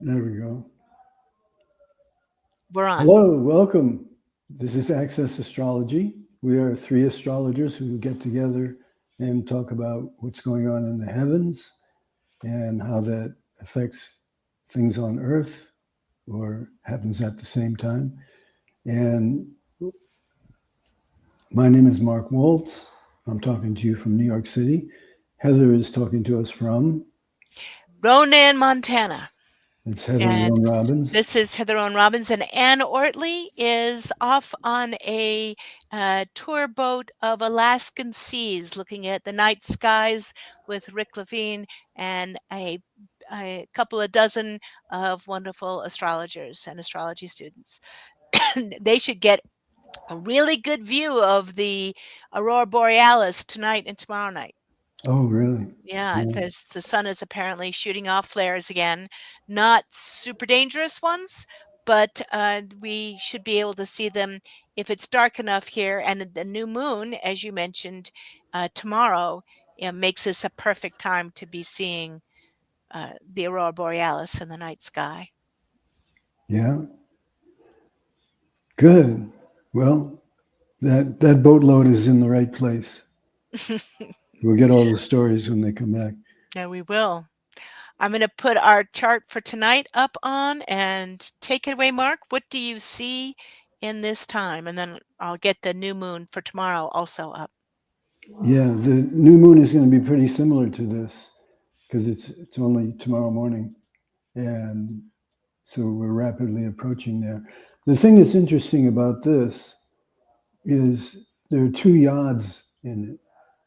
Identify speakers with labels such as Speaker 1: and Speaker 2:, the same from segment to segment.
Speaker 1: There we go.
Speaker 2: We're on.
Speaker 1: Hello, welcome. This is Access Astrology. We are three astrologers who get together and talk about what's going on in the heavens and how that affects things on Earth or happens at the same time. And my name is Mark Waltz. I'm talking to you from New York City. Heather is talking to us from,
Speaker 2: Ronan, Montana.
Speaker 1: it's Heather
Speaker 2: And
Speaker 1: Roan Robbins.
Speaker 2: this is Heather Owen Robbins, and Ann Ortley is off on a tour boat of Alaskan seas, looking at the night skies with Rick Levine and a couple of dozen of wonderful astrologers and astrology students. They should get a really good view of the aurora borealis tonight and tomorrow night.
Speaker 1: Oh, really?
Speaker 2: Yeah,
Speaker 1: Yeah.
Speaker 2: the sun is apparently shooting off flares again. Not super dangerous ones, but we should be able to see them if it's dark enough here. And the new moon, as you mentioned, tomorrow, makes this a perfect time to be seeing the aurora borealis in the night sky.
Speaker 1: Yeah. Good. Well, that boatload is in the right place. We'll get all the stories when they come back.
Speaker 2: Yeah, we will. I'm going to put our chart for tonight up on and take it away, Mark. What do you see in this time? And then I'll get the new moon for tomorrow also up.
Speaker 1: Yeah, the new moon is going to be pretty similar to this because it's only tomorrow morning, and so we're rapidly approaching there. The thing that's interesting about this is there are two yods in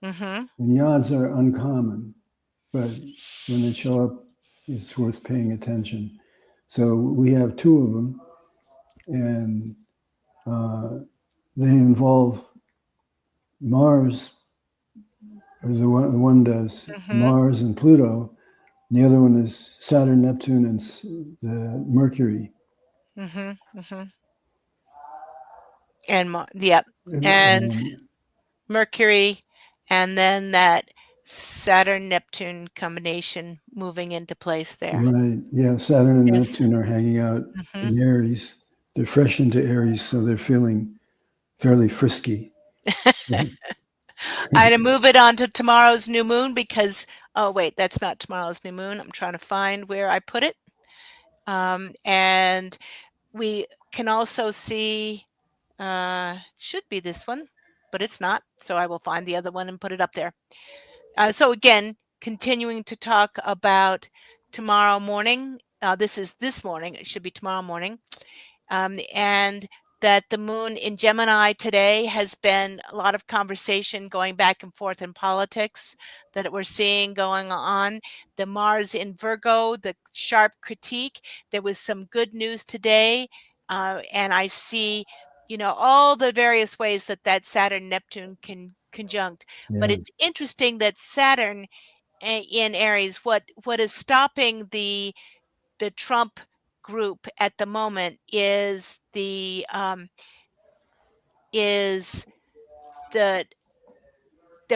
Speaker 1: it,
Speaker 2: Mm-hmm.
Speaker 1: and yods are uncommon, but when they show up, it's worth paying attention. So we have two of them, and uh, they involve Mars, or the one does
Speaker 2: Mm-hmm.
Speaker 1: Mars and Pluto. And the other one is Saturn, Neptune, and the Mercury.
Speaker 2: Mm-hmm. Mm-hmm. And yep.
Speaker 1: And,
Speaker 2: And
Speaker 1: and
Speaker 2: Mercury, and then that Saturn Neptune combination moving into place there.
Speaker 1: right, yeah, Saturn and
Speaker 2: Yes.
Speaker 1: Neptune are hanging out
Speaker 2: Mm-hmm.
Speaker 1: in Aries. They're fresh into Aries, so they're feeling fairly frisky.
Speaker 2: I'm gonna move it on to tomorrow's new moon because oh wait, that's not tomorrow's new moon. I'm trying to find where I put it. And we can also see should be this one, but it's not. So I will find the other one and put it up there. So again, continuing to talk about tomorrow morning. This is this morning. It should be tomorrow morning. And that the moon in Gemini today has been a lot of conversation going back and forth in politics that we're seeing going on. The Mars in Virgo, the sharp critique. There was some good news today. And I see, all the various ways that Saturn Neptune can conjunct. But
Speaker 1: Yeah,
Speaker 2: it's interesting that Saturn in Aries, what is stopping the Trump group at the moment is the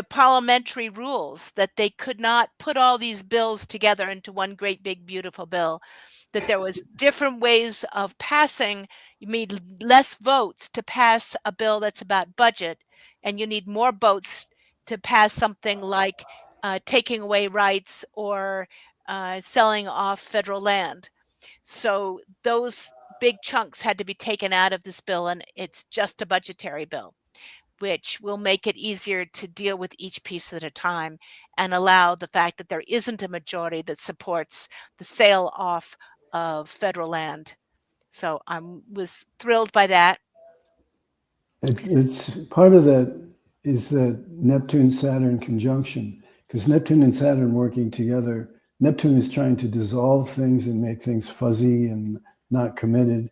Speaker 2: parliamentary rules that they could not put all these bills together into one great big beautiful bill, that there was different ways of passing. You need less votes to pass a bill that's about budget, and you need more votes to pass something like taking away rights or selling off federal land. So those big chunks had to be taken out of this bill, and it's just a budgetary bill, which will make it easier to deal with each piece at a time and allow the fact that there isn't a majority that supports the sale off of federal land. So I was thrilled by that.
Speaker 1: it's part of that is that Neptune Saturn conjunction because Neptune and Saturn working together. Neptune is trying to dissolve things and make things fuzzy and not committed,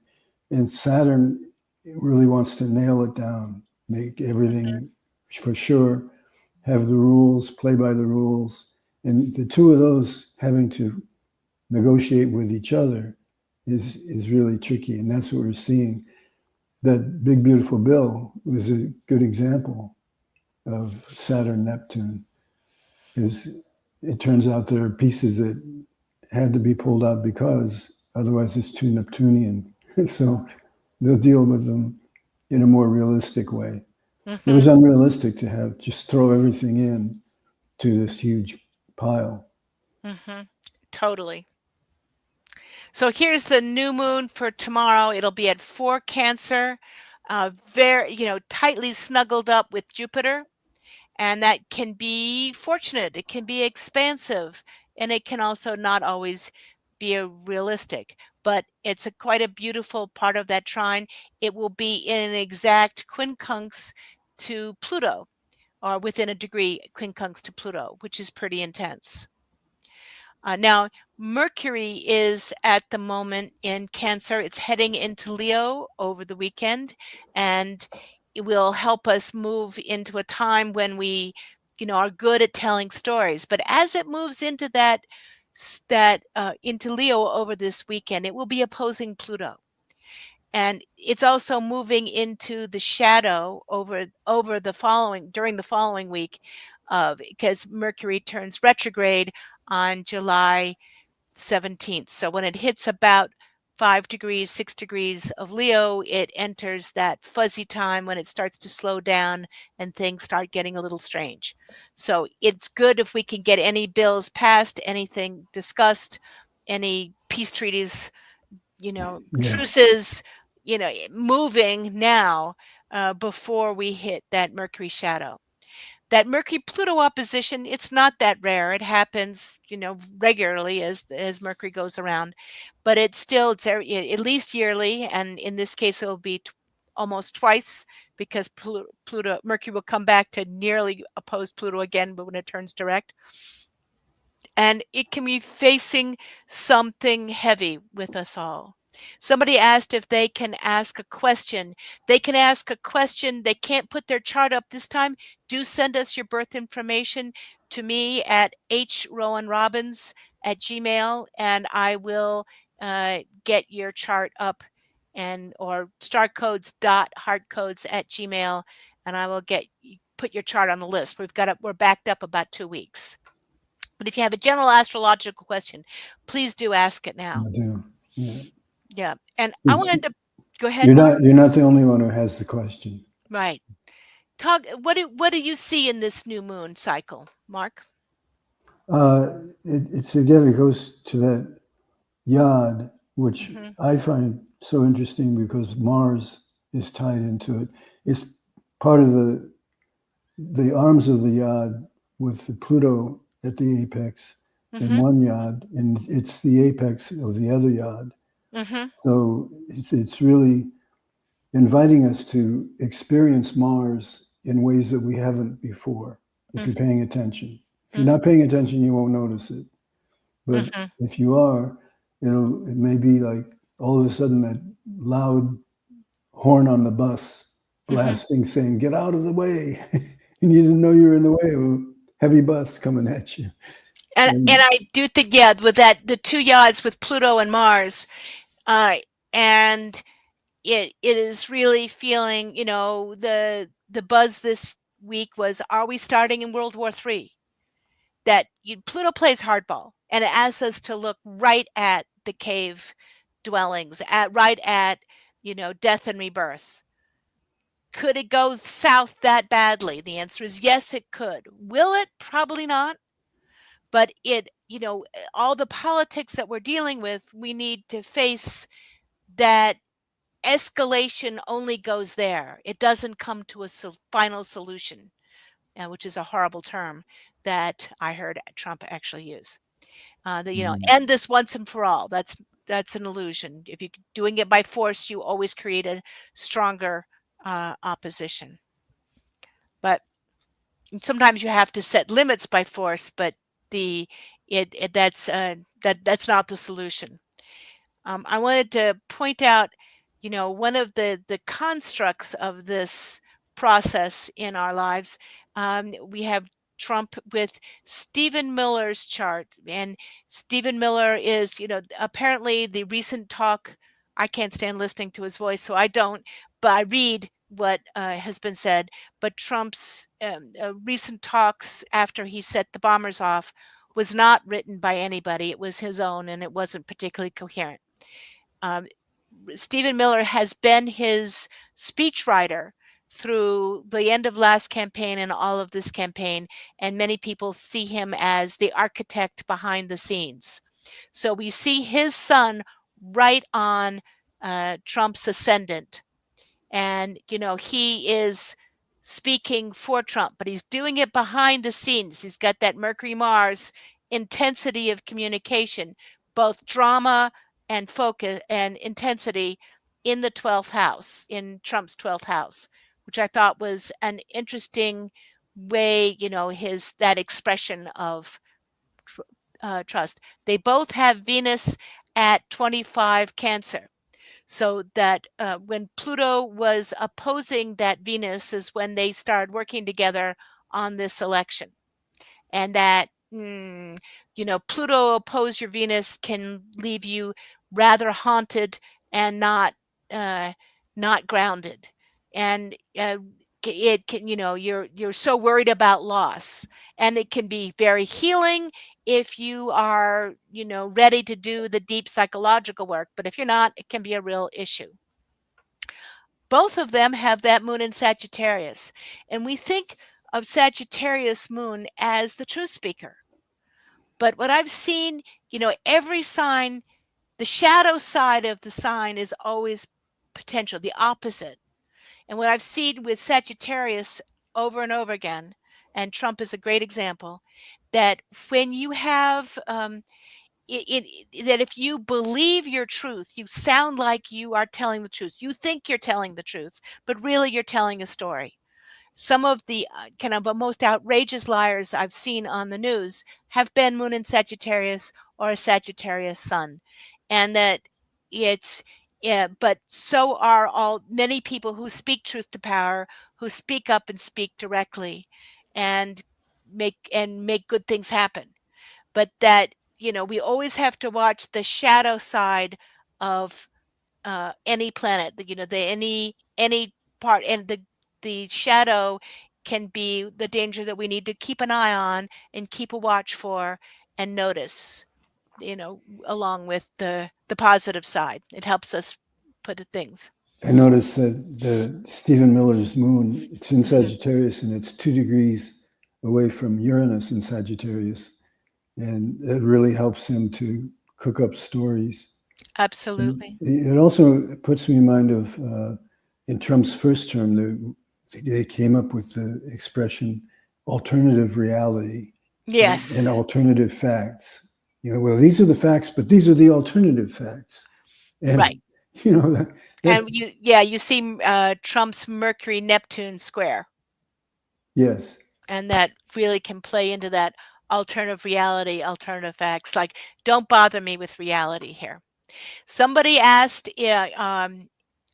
Speaker 1: and Saturn really wants to nail it down, make everything for sure, have the rules, play by the rules, and the two of those having to negotiate with each other is really tricky, and that's what we're seeing. That big beautiful bill was a good example of Saturn Neptune. Is it turns out there are pieces that had to be pulled out because otherwise it's too Neptunian. So they'll deal with them in a more realistic way. It
Speaker 2: Mm-hmm.
Speaker 1: was unrealistic to have just throw everything in to this huge pile.
Speaker 2: Mm-hmm. Totally. So here's the new moon for tomorrow. It'll be at 4 Cancer, very, tightly snuggled up with Jupiter. And that can be fortunate, it can be expansive, and it can also not always be a realistic. But it's quite a beautiful part of that trine. It will be in an exact quincunx to Pluto, or within a degree quincunx to Pluto, which is pretty intense. Now, Mercury is at the moment in Cancer. It's heading into Leo over the weekend, and it will help us move into a time when we, are good at telling stories. But as it moves into into Leo over this weekend, it will be opposing Pluto. And it's also moving into the shadow over the following during the following week, because Mercury turns retrograde on July 17th. So when it hits about 5 degrees, 6 degrees of Leo, it enters that fuzzy time when it starts to slow down and things start getting a little strange. So it's good if we can get any bills passed, anything discussed, any peace treaties,
Speaker 1: Yeah.
Speaker 2: truces, moving now, before we hit that Mercury shadow. That Mercury Pluto opposition, it's not that rare. It happens, regularly as Mercury goes around, but at least yearly, and in this case it'll be almost twice, because Pluto Mercury will come back to nearly oppose Pluto again, but when it turns direct, and it can be facing something heavy with us all. Somebody asked if they can ask a question. They can ask a question. They can't put their chart up this time. Do send us your birth information to me at hrowanrobbins@gmail, and I will get your chart up, or starcodes.heartcodes@gmail, and I will put your chart on the list. We're backed up about 2 weeks. But if you have a general astrological question, please do ask it now.
Speaker 1: I do. Yeah.
Speaker 2: Yeah. And I wanted to go ahead,
Speaker 1: You're
Speaker 2: Mark.
Speaker 1: not the only one who has the question.
Speaker 2: Right. Talk what do you see in this new moon cycle, Mark?
Speaker 1: It's again, it goes to that yod, which
Speaker 2: Hmm.
Speaker 1: I find so interesting because Mars is tied into it. It's part of the arms of the yod with the Pluto at the apex in
Speaker 2: Hmm.
Speaker 1: one yod, and it's the apex of the other yod.
Speaker 2: Hmm.
Speaker 1: So it's really inviting us to experience Mars in ways that we haven't before, if you're paying attention. If you're
Speaker 2: Hmm.
Speaker 1: not paying attention, you won't notice it. But
Speaker 2: Hmm.
Speaker 1: if you are, it may be like all of a sudden that loud horn on the bus
Speaker 2: Hmm.
Speaker 1: blasting, saying, "Get out of the way." And you didn't know you were in the way of a heavy bus coming at you.
Speaker 2: And
Speaker 1: And
Speaker 2: I do think, yeah, with that the two yods with Pluto and Mars, uh, and it is really feeling, the buzz this week was, are we starting in World War III? That Pluto plays hardball, and it asks us to look right at the cave dwellings, right at, death and rebirth. Could it go south that badly? The answer is yes, it could. Will it? Probably not. But all the politics that we're dealing with, we need to face that escalation only goes there. It doesn't come to a final solution, which is a horrible term that I heard Trump actually use. End this once and for all. That's an illusion. If you're doing it by force, you always create a stronger opposition. But sometimes you have to set limits by force. But the it that's not the solution. I wanted to point out, one of the constructs of this process in our lives. We have Trump with Stephen Miller's chart, and Stephen Miller is, apparently the recent talk. I can't stand listening to his voice, so I don't. But I read what has been said. But Trump's recent talks after he set the bombers off was not written by anybody. It was his own, and it wasn't particularly coherent. Um, Stephen Miller has been his speechwriter through the end of last campaign and all of this campaign, and many people see him as the architect behind the scenes. So we see his son right on Trump's ascendant, and he is speaking for Trump, but he's doing it behind the scenes. He's got that Mercury Mars intensity of communication, both drama and focus and intensity in the 12th house, in Trump's 12th house, which I thought was an interesting way, his that expression of trust. They both have Venus at 25 Cancer. So that when Pluto was opposing that Venus is when they started working together on this election. And that, Pluto oppose your Venus can leave you rather haunted and uh, not grounded. And it can, you're so worried about loss, and it can be very healing if you are, ready to do the deep psychological work. But if you're not, it can be a real issue. Both of them have that moon in Sagittarius, and we think of Sagittarius moon as the truth speaker. But what I've seen, every sign, the shadow side of the sign is always potential, the opposite. And what I've seen with Sagittarius over and over again, and Trump is a great example, that when you have that if you believe your truth, you sound like you are telling the truth. You think you're telling the truth, but really you're telling a story. Some of the kind of most outrageous liars I've seen on the news have been moon in Sagittarius or a Sagittarius sun, and that it's yeah, but so are all many people who speak truth to power, who speak up and speak directly, and make good things happen. But that we always have to watch the shadow side of any planet. Any part, and the shadow can be the danger that we need to keep an eye on and keep a watch for and notice. Along with the positive side, it helps us put things.
Speaker 1: I noticed that the Stephen Miller's moon, it's in
Speaker 2: Hmm.
Speaker 1: Sagittarius and it's 2 degrees away from Uranus in Sagittarius. And it really helps him to cook up stories. And
Speaker 2: Absolutely.
Speaker 1: it also puts me in mind of in Trump's first term, they came up with the expression alternative reality and
Speaker 2: Yes.
Speaker 1: alternative facts. Well, these are the facts, but these are the alternative facts.
Speaker 2: Right.
Speaker 1: And, you know, that,
Speaker 2: And
Speaker 1: that's,
Speaker 2: you see Trump's Mercury Neptune square,
Speaker 1: yes.
Speaker 2: and that really can play into that alternative reality, alternative facts. Like, don't bother me with reality here. Somebody asked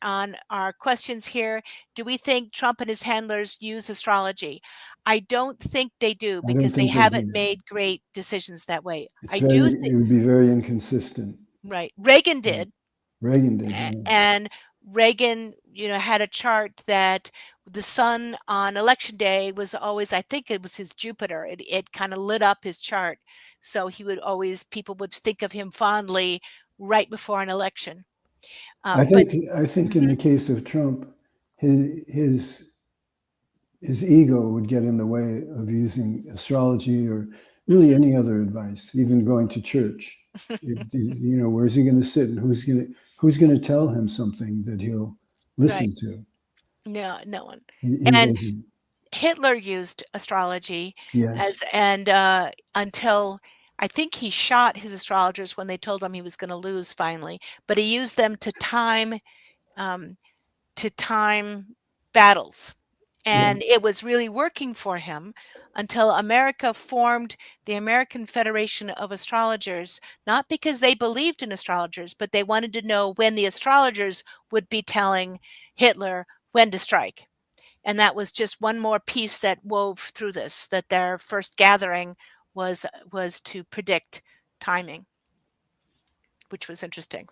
Speaker 2: on our questions here, do we think Trump and his handlers use astrology? I don't think they do,
Speaker 1: I don't
Speaker 2: because they
Speaker 1: think they
Speaker 2: haven't
Speaker 1: do.
Speaker 2: made great decisions that way.
Speaker 1: It's
Speaker 2: I do
Speaker 1: very,
Speaker 2: think,
Speaker 1: it would be very inconsistent.
Speaker 2: right. Reagan
Speaker 1: Yeah.
Speaker 2: did.
Speaker 1: Reagan did.
Speaker 2: And Reagan, had a chart that the sun on election day was always, I think it was his Jupiter. It kind of lit up his chart. So he would always, people would think of him fondly right before an election.
Speaker 1: I
Speaker 2: But
Speaker 1: think I think in
Speaker 2: mhm,
Speaker 1: the case of Trump, his his his ego would get in the way of using astrology or really
Speaker 2: mhm,
Speaker 1: any other advice, even going to church. Where's he going to sit and who's going to tell him something that he'll
Speaker 2: right.
Speaker 1: listen to?
Speaker 2: No, no one.
Speaker 1: He
Speaker 2: And
Speaker 1: doesn't.
Speaker 2: Hitler used astrology
Speaker 1: Yes,
Speaker 2: as and until I think he shot his astrologers when they told him he was going to lose finally, but he used them um, to time battles.
Speaker 1: yeah.
Speaker 2: And it was really working for him until America formed the American Federation of Astrologers, not because they believed in astrologers, but they wanted to know when the astrologers would be telling Hitler when to strike. And that was just one more piece that wove through this, that their first gathering was to predict timing, which was interesting.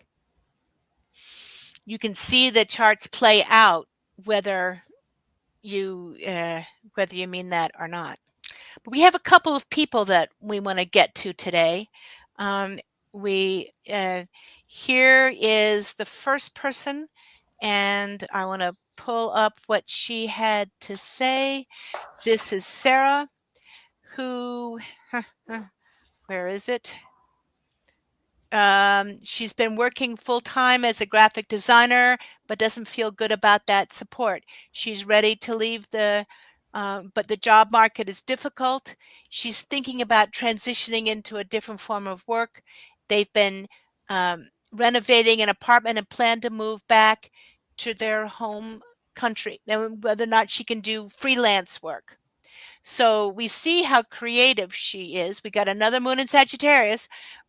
Speaker 2: You can see the charts play out whether you whether you mean that or not. But we have a couple of people that we want to get to today. Um, we here is the first person, and I want to pull up what she had to say. This is Sarah, who, where is it? She's been working full time as a graphic designer, but doesn't feel good about that support. She's ready to leave but the job market is difficult. She's thinking about transitioning into a different form of work. They've been renovating an apartment and plan to move back to their home country. Then whether or not she can do freelance work. So we see how creative she is. We got another moon in Sagittarius,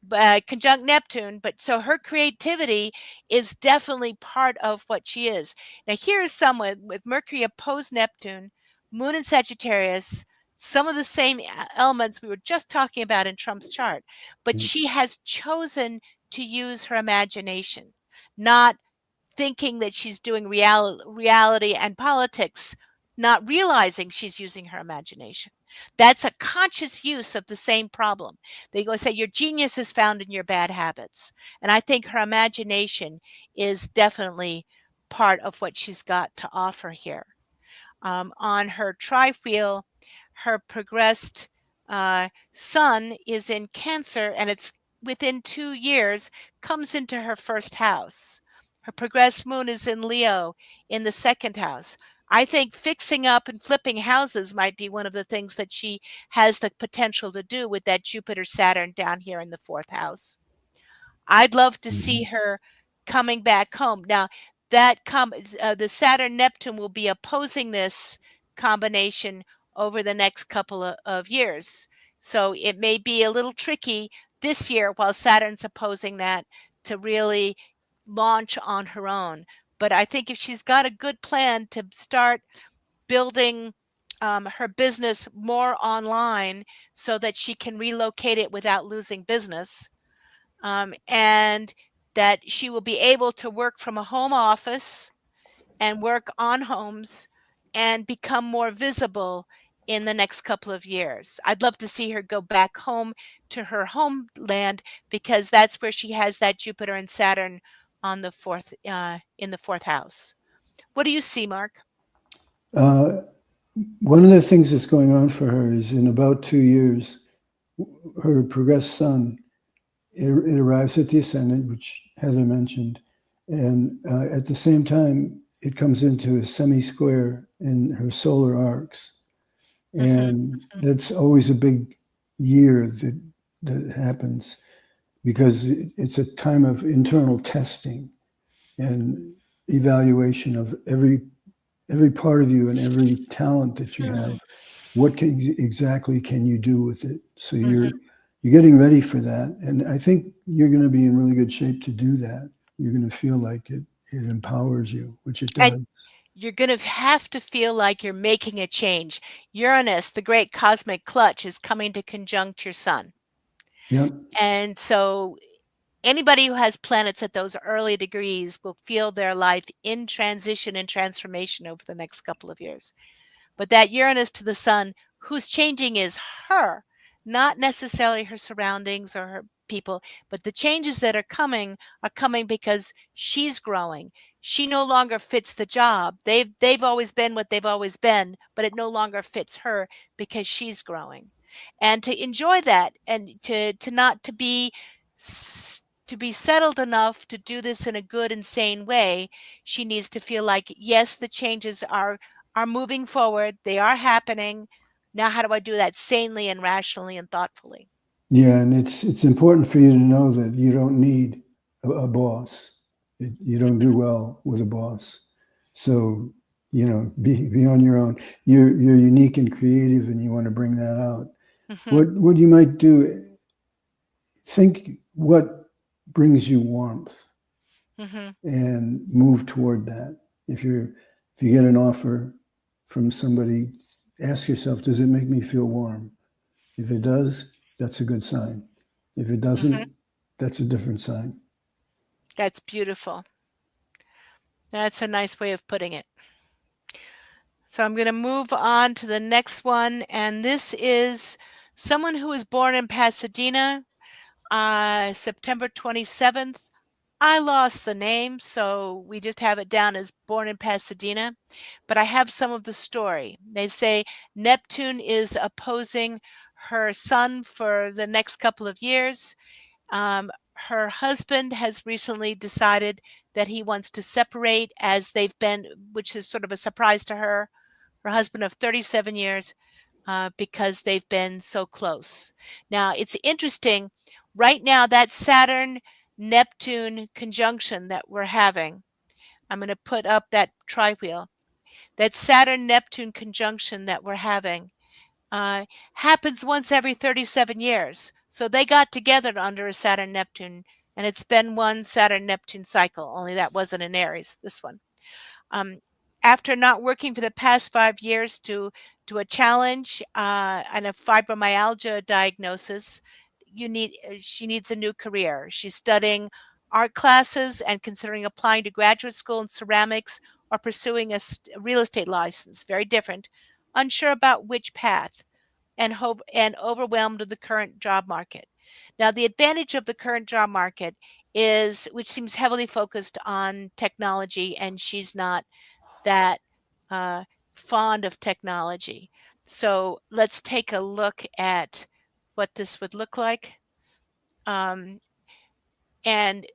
Speaker 2: conjunct Neptune, but so her creativity is definitely part of what she is. Now, here is someone with Mercury opposed Neptune, moon in Sagittarius, some of the same elements we were just talking about in Trump's chart, but she has chosen to use her imagination, not thinking that she's doing reality and politics, not realizing she's using her imagination. That's a conscious use of the same problem. They go say your genius is found in your bad habits. And I think her imagination is definitely part of what she's got to offer here. On her tri-wheel, her progressed sun is in Cancer, and it's within 2 years, comes into her first house. Her progressed moon is in Leo in the second house. I think fixing up and flipping houses might be one of the things that she has the potential to do with that Jupiter Saturn down here in the fourth house. I'd love to see
Speaker 1: Mhm.
Speaker 2: her coming back home. Now, the Saturn Neptune will be opposing this combination over the next couple of years. So it may be a little tricky this year while Saturn's opposing that to really launch on her own. But I think if she's got a good plan to start building her business more online so that she can relocate it without losing business, and that she will be able to work from a home office and work on homes and become more visible in the next couple of years. I'd love to see her go back home to her homeland because that's where she has that Jupiter and Saturn on the fourth in the fourth house. What do you see, Mark?
Speaker 1: Uh, One of the things that's going on for her is in about 2 years, her progressed sun, it arrives at the ascendant, which Heather mentioned, and at the same time, it comes into a semi-square in her solar arcs,
Speaker 2: Mm-hmm,
Speaker 1: and that's always a big year that happens because it's a time of internal testing and evaluation of every part of you and every talent that you
Speaker 2: mm-hmm,
Speaker 1: have. What exactly can you do with it? So
Speaker 2: mm-hmm.
Speaker 1: you're getting ready for that, and I think you're going to be in really good shape to do that. You're going to feel like it empowers you, which it
Speaker 2: And
Speaker 1: does.
Speaker 2: you're going to have to feel like you're making a change. Uranus, the great cosmic clutch, is coming to conjunct your sun.
Speaker 1: Yep.
Speaker 2: And so anybody who has planets at those early degrees will feel their life in transition and transformation over the next couple of years. But that Uranus to the sun, who's changing is her, not necessarily her surroundings or her people, but the changes that are coming because she's growing. She no longer fits the job. They've always been what they've always been, but it no longer fits her because she's growing. And to enjoy that and to not to be to be settled enough to do this in a good and sane way, she needs to feel like yes, the changes are moving forward. They are happening. Now, how do I do that sanely and rationally and thoughtfully?
Speaker 1: Yeah, and it's important for you to know that you don't need a boss. You don't do well with a boss. So, be on your own. You're unique and creative, and you want to bring that out.
Speaker 2: Hmm.
Speaker 1: What you might do, think what brings you warmth
Speaker 2: Hmm.
Speaker 1: and move toward that. If you get an offer from somebody, ask yourself, does it make me feel warm? If it does, that's a good sign. If it
Speaker 2: Hmm.
Speaker 1: doesn't, that's a different sign.
Speaker 2: That's beautiful. That's a nice way of putting it. So I'm going to move on to the next one. And this is someone who was born in Pasadena. September 27th. I lost the name, so we just have it down as born in Pasadena. But I have some of the story. They say Neptune is opposing her sun for the next couple of years. Her husband has recently decided that he wants to separate, as they've been, which is sort of a surprise to her husband of 37 years, because they've been so close. Now, it's interesting. Right now, that Saturn Neptune conjunction that we're having, I'm going to put up that triwheel. That Saturn Neptune conjunction that we're having uh, happens once every 37 years. So they got together under a Saturn Neptune, and it's been one Saturn Neptune cycle, only that wasn't in Aries, this one. Um, After not working for the past 5 years to do a challenge and a fibromyalgia diagnosis, she needs a new career. She's studying art classes and considering applying to graduate school in ceramics or pursuing a real estate license. Very different. Unsure about which path, and overwhelmed with the current job market. Now, the advantage of the current job market is, which seems heavily focused on technology, and she's not that uh, fond of technology. So let's take a look at what this would look like. Um, and,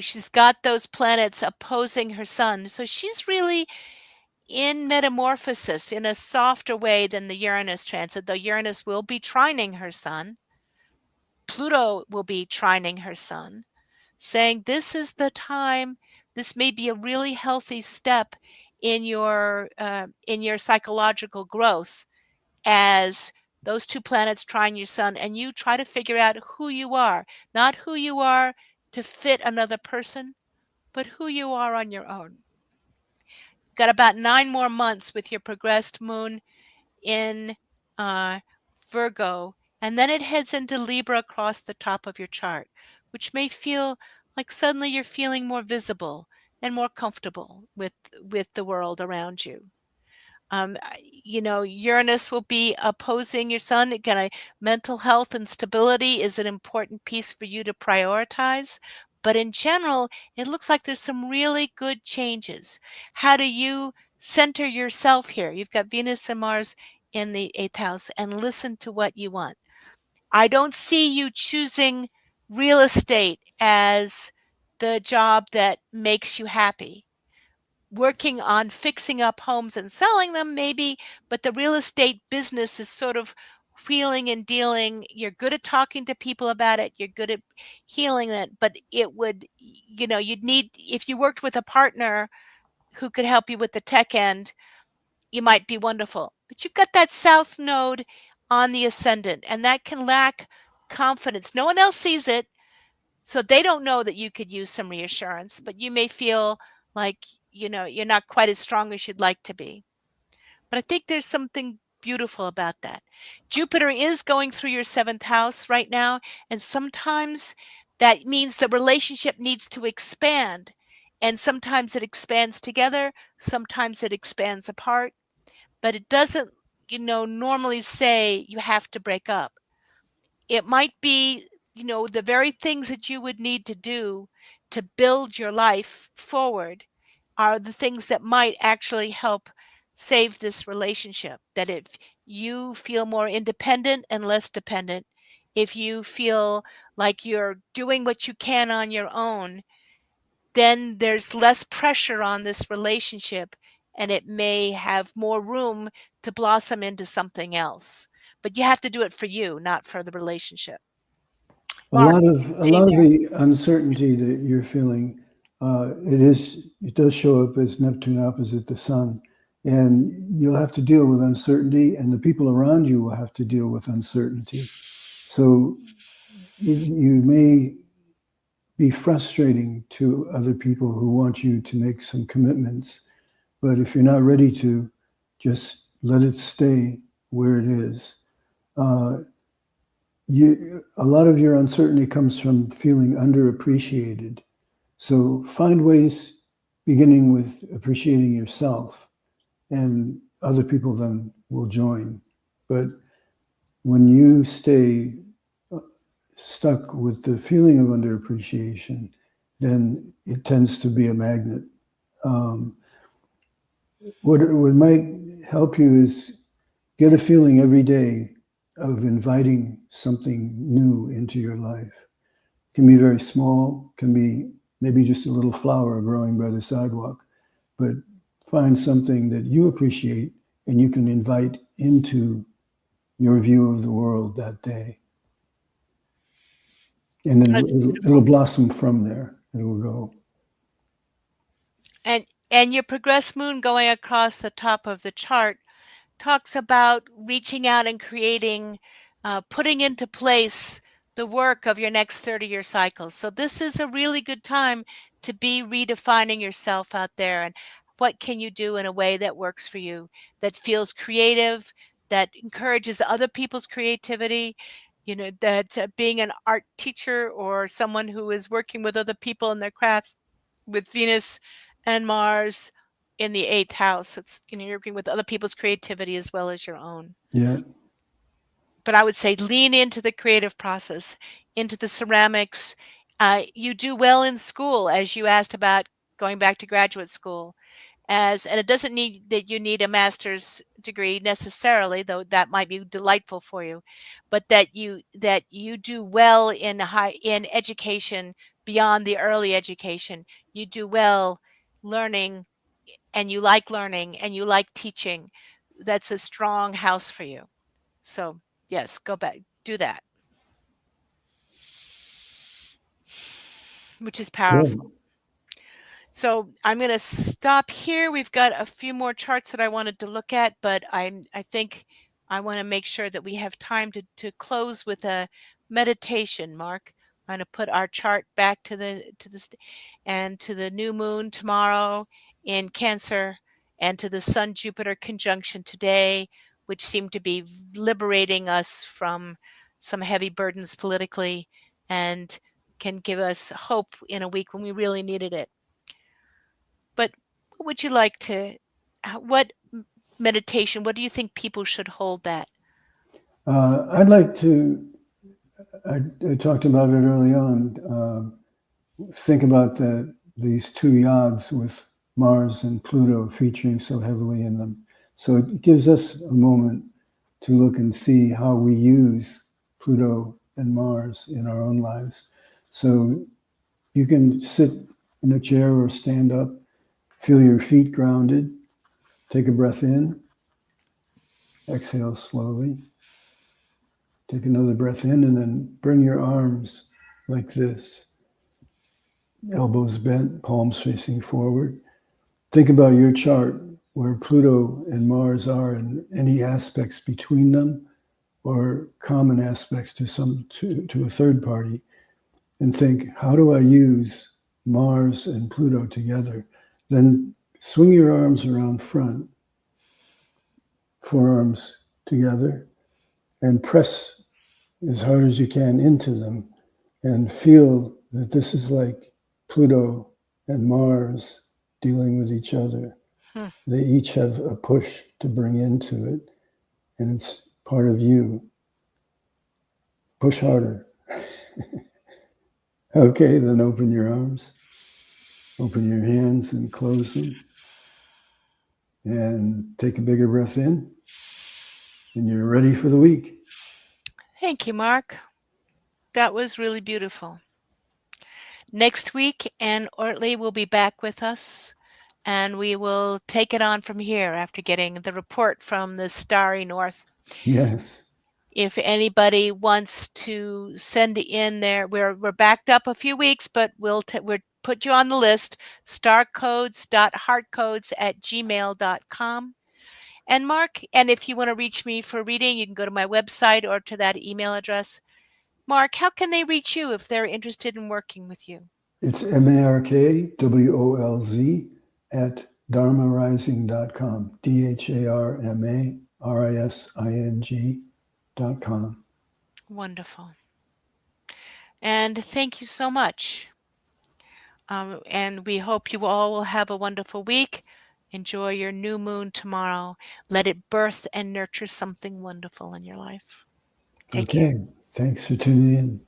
Speaker 2: she's got those planets opposing her sun. So she's really in metamorphosis in a softer way than the Uranus transit, though Uranus will be trining her sun. Pluto will be trining her sun, saying this is the time. This may be a really healthy step in your psychological growth, as those two planets trine your sun, and you try to figure out who you are, not who you are to fit another person, but who you are on your own. Got about 9 more months with your progressed moon in uh, Virgo, and then it heads into Libra across the top of your chart, which may feel like suddenly you're feeling more visible and more comfortable with the world around you. Uranus will be opposing your sun. Again, mental health and stability is an important piece for you to prioritize. But in general, it looks like there's some really good changes. How do you center yourself here? You've got Venus and Mars in the eighth house, and listen to what you want. I don't see you choosing real estate as the job that makes you happy. Working on fixing up homes and selling them, maybe, but the real estate business is sort of wheeling and dealing. You're good at talking to people about it. You're good at healing it, but it would, you'd need, if you worked with a partner who could help you with the tech end, you might be wonderful. But you've got that south node on the ascendant, and that can lack confidence. No one else sees it, so they don't know that you could use some reassurance, but you may feel like, you're not quite as strong as you'd like to be. But I think there's something beautiful about that. Jupiter is going through your seventh house right now, and sometimes that means the relationship needs to expand. And sometimes it expands together, sometimes it expands apart, but it doesn't, normally say you have to break up. It might be, the very things that you would need to do to build your life forward are the things that might actually help save this relationship. That if you feel more independent and less dependent, if you feel like you're doing what you can on your own, then there's less pressure on this relationship, and it may have more room to blossom into something else. But you have to do it for you, not for the relationship.
Speaker 1: A
Speaker 2: Mark,
Speaker 1: lot of a
Speaker 2: see you
Speaker 1: lot of
Speaker 2: there.
Speaker 1: the uncertainty that you're feeling, it does show up as Neptune opposite the Sun, and you'll have to deal with uncertainty, and the people around you will have to deal with uncertainty. So you may be frustrating to other people who want you to make some commitments, but if you're not ready to, just let it stay where it is. A lot of your uncertainty comes from feeling underappreciated. So find ways, beginning with appreciating yourself, and other people then will join. But when you stay stuck with the feeling of underappreciation, then it tends to be a magnet. Um, what might help you is get a feeling every day of inviting something new into your life. It can be very small, can be maybe just a little flower growing by the sidewalk, but find something that you appreciate and you can invite into your view of the world that day. And then
Speaker 2: That's
Speaker 1: it'll
Speaker 2: beautiful.
Speaker 1: blossom from there. It will go.
Speaker 2: And your progressed moon going across the top of the chart talks about reaching out and creating, putting into place the work of your next 30-year cycle. So this is a really good time to be redefining yourself out there, and what can you do in a way that works for you, that feels creative, that encourages other people's creativity. That being an art teacher or someone who is working with other people in their crafts with Venus and Mars in the eighth house. It's, you're working with other people's creativity as well as your own.
Speaker 1: Yeah.
Speaker 2: But I would say lean into the creative process, into the ceramics. You do well in school, as you asked about going back to graduate school. And it doesn't need that you need a master's degree necessarily, though that might be delightful for you, but that you do well in education beyond the early education. You do well learning, and you like learning, and you like teaching. That's a strong house for you. So, yes, go back, do that, which is
Speaker 1: Good.
Speaker 2: powerful. So I'm going to stop here. We've got a few more charts that I wanted to look at, but I think I want to make sure that we have time to close with a meditation. Mark, I'm going to put our chart back and to the new moon tomorrow in Cancer, and to the Sun Jupiter conjunction today, which seem to be liberating us from some heavy burdens politically, and can give us hope in a week when we really needed it. But what would you like to, what meditation, what do you think people should hold that?
Speaker 1: I'd like to, I talked about it early on. Think about these two yods with Mars and Pluto featuring so heavily in them. So it gives us a moment to look and see how we use Pluto and Mars in our own lives. So you can sit in a chair or stand up, feel your feet grounded, take a breath in, exhale slowly, take another breath in, and then bring your arms like this, elbows bent, palms facing forward. Think about your chart where Pluto and Mars are and any aspects between them or common aspects to a third party, and think, how do I use Mars and Pluto together? Then swing your arms around front, forearms together, and press as hard as you can into them, and feel that this is like Pluto and Mars dealing with each other.
Speaker 2: Hmm.
Speaker 1: They each have a push to bring into it, and it's part of you. Push harder. Okay, then open your arms, open your hands and close them, and take a bigger breath in, and you're ready for the week.
Speaker 2: Thank you, Mark. That was really beautiful. Next week, Anne Ortley will be back with us, and we will take it on from here after getting the report from the Starry North.
Speaker 1: Yes.
Speaker 2: If anybody wants to send in we're backed up a few weeks, but we'll put you on the list, starcodes.heartcodes@gmail.com. And Mark, and if you want to reach me for reading, you can go to my website or to that email address. Mark, how can they reach you if they're interested in working with you?
Speaker 1: It's MARKWOLZ at dharmarising.com. DHARMARISING.com.
Speaker 2: Wonderful. And thank you so much. And we hope you all will have a wonderful week. Enjoy your new moon tomorrow. Let it birth and nurture something wonderful in your life. Take care.
Speaker 1: Okay, thanks for tuning in.